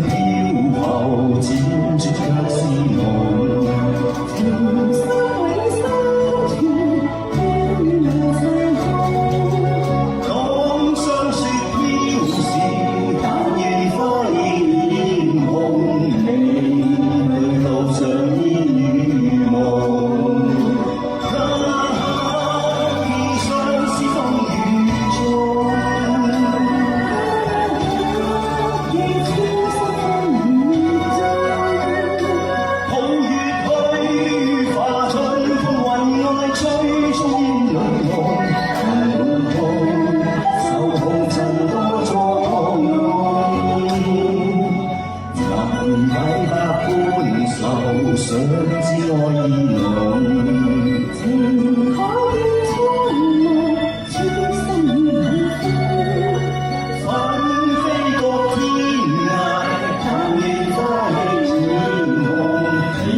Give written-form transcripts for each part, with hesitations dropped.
飄浮，輾轉卻是夢。情深為心團，輕柔齊紅。當霜雪飄時，但願花已臉紅。你去路上煙與夢。想知愛意濃，情可見蒼涼，痴心與冷風。紛飛過天涯，但願花亦漸紅。以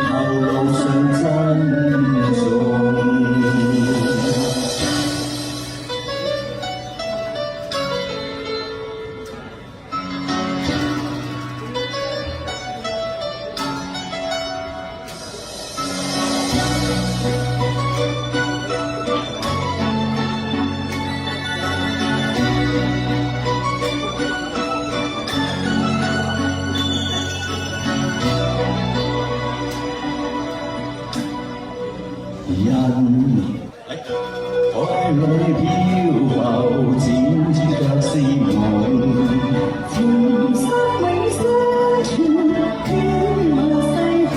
後路上珍重。人海裏漂浮，輾轉卻是夢。情深為相傳，飄落世風。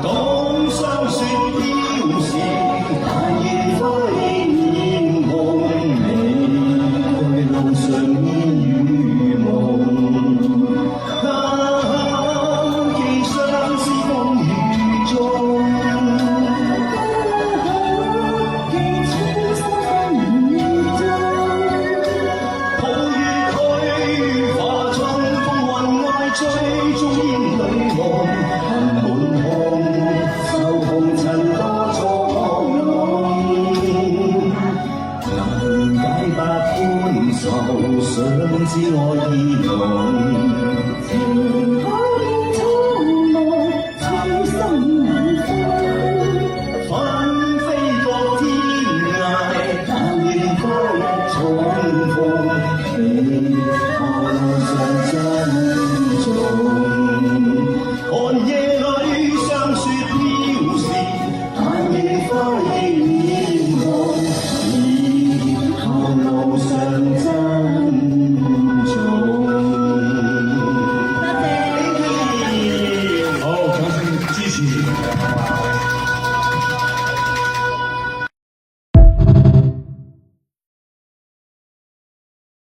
當霜雪飄時，但願花已臉紅。你去路上煙與夢。寄相思風雨中。追蹤煙裏夢，恨滿胸，受紅塵多錯弄，能解百般愁，想知愛意濃。